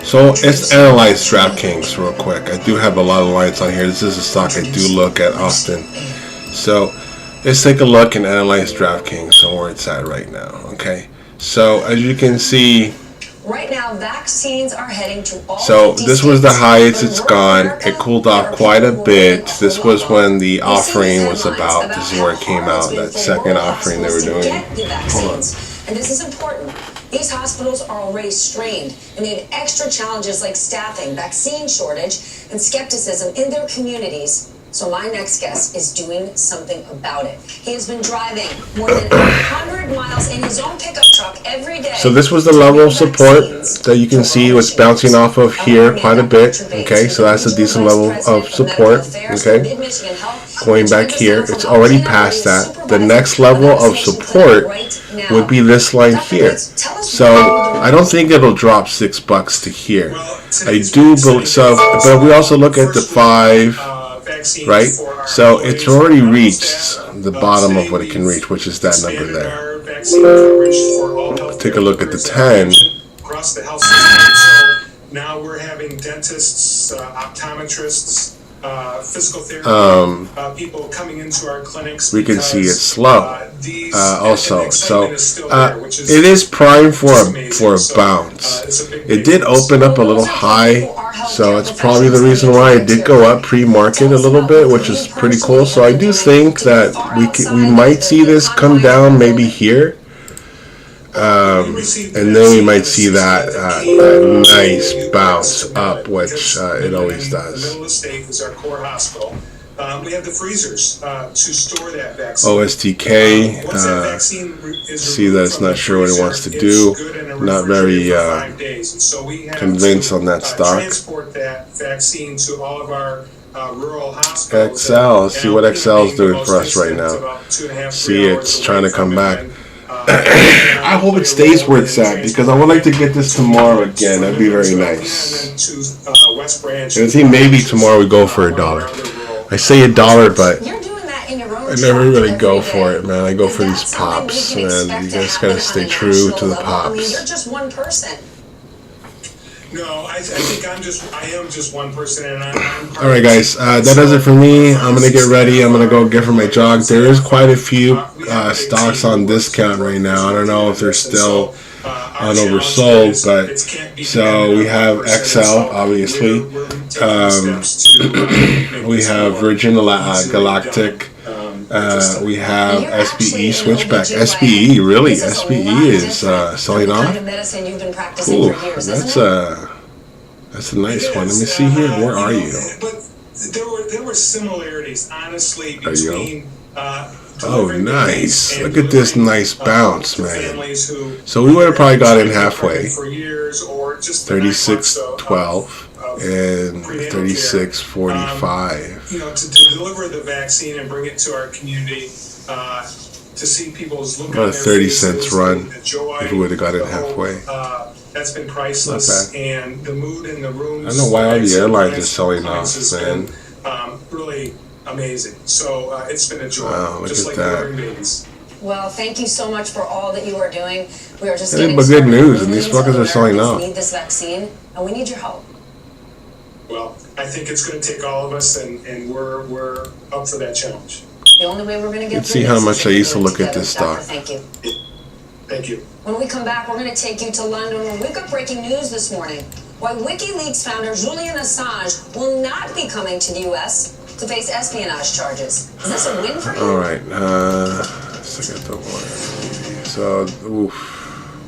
So let's analyze DraftKings real quick. I do have a lot of lines on here. This is a stock I do look at often. So let's take a look and analyze DraftKings and where it's at right now. Okay. So as you can see, right now vaccines are heading to all. So this was the highest it's gone. It cooled off quite a bit. This was when the offering was about. This is where it came out. That second offering they were doing. Hold on. And this is important. These hospitals are already strained, and they have extra challenges like staffing, vaccine shortage, and skepticism in their communities. So my next guest is doing something about it. He has been driving more than 100 miles in his own pickup truck every day. So this was the level of support that you can see was bouncing off of here quite a bit. Okay, so that's a decent level of support. Okay, going back here, it's already past that. The next level of support would be this line here. So I don't think it'll drop $6 to here. I do believe so, but we also look at the 5. Right, so it's already reached the bottom of what it can reach, which is that number there. Take a look at the 10. Across the health system. So now we're having dentists, optometrists, physical therapy, people coming into our clinics. We can see it's slow. Also, so it is primed for a bounce. It did open up a little high, so it's probably the reason why it did go up pre-market a little bit, which is pretty cool. So I do think that we might see this come down maybe here, and then we might see that nice bounce up, which it always does. The middle of the state is our core hospital. We have the freezers to store that vaccine. OSTK, see that it's not sure what it wants to do. Not very convinced on that stock. Transport that vaccine to all of our rural hospitals. XL, let's see what XL is doing for us right now. See, it's trying to come back. I hope it stays where it's at, because I would like to get this tomorrow again. That'd be very nice. And I think maybe tomorrow we go for $1. I say $1, but I never really go for it, man. I go for these pops, man. You guys gotta stay true to the pops. You're just one person. No, I think I am just one person, and I'm all right, guys. That does it for me. I'm gonna get ready. I'm gonna go get for my jog. There is quite a few stocks on discount right now. I don't know if they're still on oversold, but so we have XL, obviously. We have Virgin Galactic. We have SBE Switchback. SBE, really? SBE is selling off? Ooh, that's a nice one. Let me see here. Where are you? But there were similarities, honestly, between. Oh, nice. Look at this nice bounce, man. So we would have probably got in halfway. 36.12 and 36.45. You know, to deliver the vaccine and bring it to our community, to see people's look about a 30 cents run if we would have got in halfway. That's been priceless, and the mood in the rooms. I don't know why all the airlines are selling off, man. Really amazing. So it's been a joy. Wow, look just at like that. delivering babies. Well, thank you so much for all that you are doing. We are just But getting good started. news, and these Millions of fuckers are selling Americans out. need this vaccine, and we need your help. Well, I think it's going to take all of us, and we're up for that challenge. The only way we're going to get Let's see how much I used to look at this stock. Thank you. Thank you. When we come back, we're going to take you to London, where we've got breaking news this morning. Why WikiLeaks founder Julian Assange will not be coming to the U.S. to face espionage charges. Is this a win for you? All right. So I got the one. So, oof.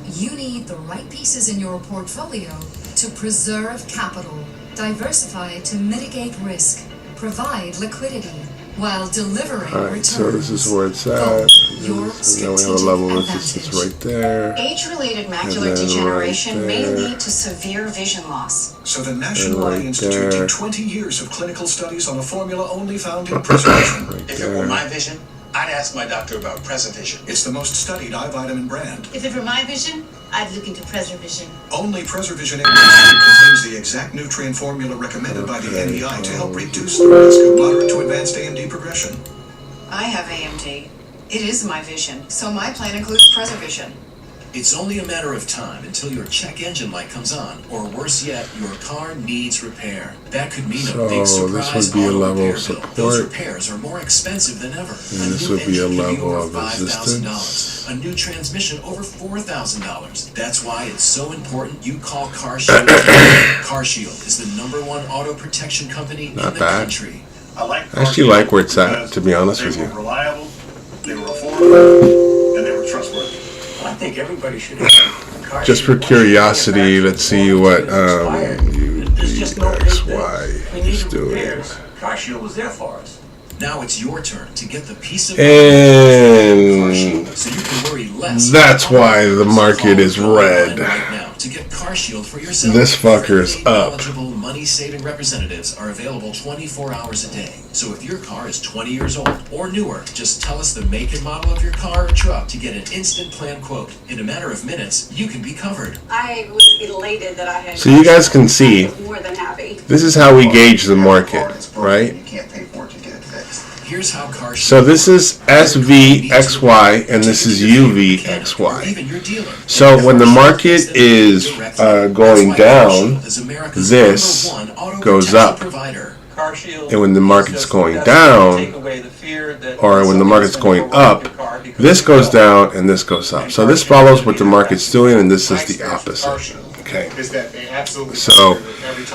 You need the right pieces in your portfolio to preserve capital, diversify to mitigate risk, provide liquidity, while delivering All right, returns. so this is where it's at. And then we have a level of resistance right there. Age-related And macular then degeneration right may there. lead to severe vision loss. So the National right Eye Institute there. did 20 years of clinical studies on a formula only found in preservation. Right If it were there. my vision, I'd ask my doctor about Preservision. It's the most studied eye vitamin brand. If it were my vision, I'd look into Preservision. Only Preservision contains the exact nutrient formula recommended by the NEI to help reduce the risk of moderate to advanced AMD progression. I have AMD. It is my vision, so my plan includes Preservision. It's only a matter of time until your check engine light comes on, or worse yet, your car needs repair. That could mean a big So surprise this would be a auto level repair of bill. Those support. repairs are more expensive than ever. And this would be a level of resistance. $5,000. A new transmission over $4,000. That's why it's so important you call CarShield. CarShield is the #1 auto protection company in the country. I actually like where it's at, to be honest with you. They were reliable, they were affordable, and they were trustworthy. I think everybody should have. Just for curiosity, let's see what UDXY is doing. CarShield was there for us. Now it's your turn to get the piece of And so you can worry less. that's why the market is red. Right now to get CarShield for yourself. This fucker's Friendly, up. knowledgeable, money-saving representatives are available 24 hours a day. So if your car is 20 years old or newer, just tell us the make and model of your car or truck to get an instant plan quote. In a matter of minutes, you can be covered. I was elated that I had. So you guys can see, More than happy. this is how we gauge the market, right? You can't pay for it to get it fixed. Here's how CarShield. So this is SVXY and this is UVXY. Even your dealer. So when the market is going down, this goes up. And when the market's going down, or when the market's going up, this goes down and this goes up. So this follows what the market's doing, and this is the opposite. Okay. So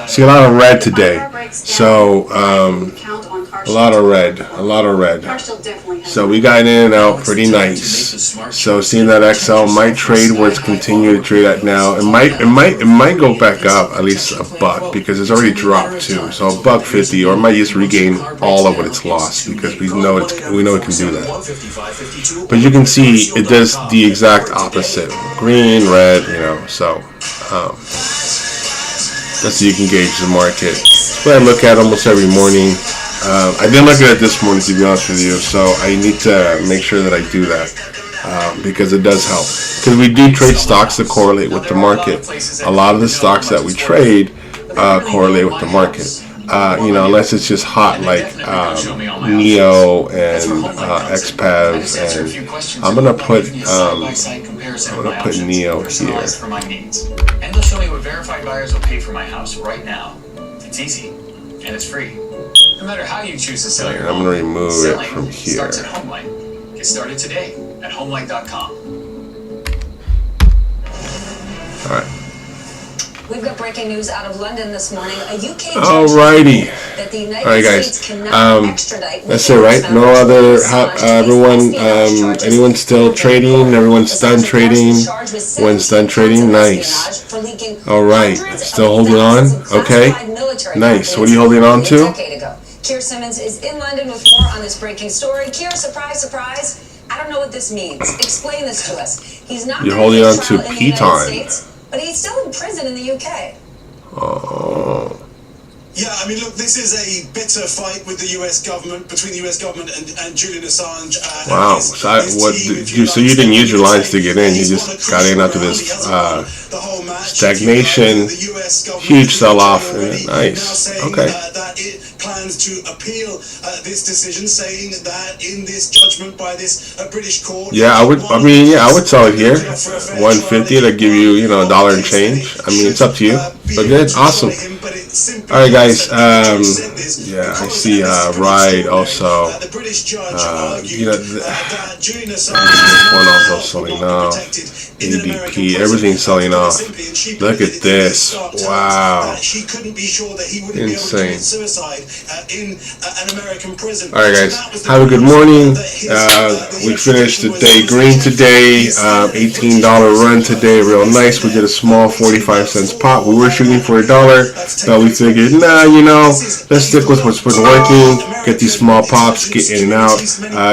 see a lot of red today. So a lot of red. So we got in and out pretty nice. So seeing that XL might trade where it's continuing to trade at now. It might go back up at least a buck because it's already dropped too. So $1.50, or it might just regain all of what it's lost because we know it can do that. But you can see it does the exact opposite. Green, red, so that's how you can gauge the market. That's what I look at almost every morning. I didn't look at it this morning, to be honest with you, so I need to make sure that I do that because it does help. Because we do trade stocks that correlate with the market. A lot of the stocks that we trade correlate with the market. Unless it's just hot like Neo and XPAV, and I'm gonna put Neo here. And they'll show me what verified buyers will pay for my house right now. It's easy and it's free. No matter how you choose to sell your I'm home, gonna remove it selling from here. starts at HomeLight. Get started today at HomeLight.com. All right. We've got breaking news out of London this morning. A UK judge Alrighty. that the United All right, guys. States cannot extradite. That's it, right? No other. Anyone still trading? Everyone's done trading. Everyone's done trading. Nice. All right. Still holding on. Okay. Nice. What are you holding on to? Keir Simmons is in London with more on this breaking story. Keir, surprise, surprise. I don't know what this means. Explain this to us. He's not. You're holding on to P-Time. But he's still in prison in the UK. Oh. Yeah, I mean, look, this is a bitter fight with the U.S. government, between the U.S. government and Julian Assange. Wow. So you didn't use your lines to get in. You just got in after this stagnation, huge sell-off. Nice. Okay. That it plans to appeal this decision, saying that in this judgment by this British court. Yeah, I would sell it here. 150 to give you, $1 and change. I mean, it's up to you. But good, awesome. All right, guys. Yeah, I see Ride also. You know, this one also selling off. ADP, everything's selling off. Look at this. Wow. Insane. Alright, guys. Have a good morning. We finished the day green today. $18 run today. Real nice. We did a small 45 cents pop. We were shooting for $1, but we figured, nah, you know, let's stick with what's been working. Get these small pops, get in and out.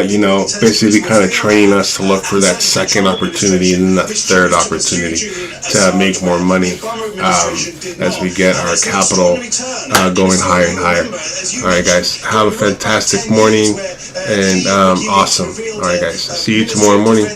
You know, basically kind of training us to look for that second opportunity and that third opportunity to make more money as we get our capital going higher and higher. Alright, guys, have a fantastic morning and awesome. Alright, guys, see you tomorrow morning.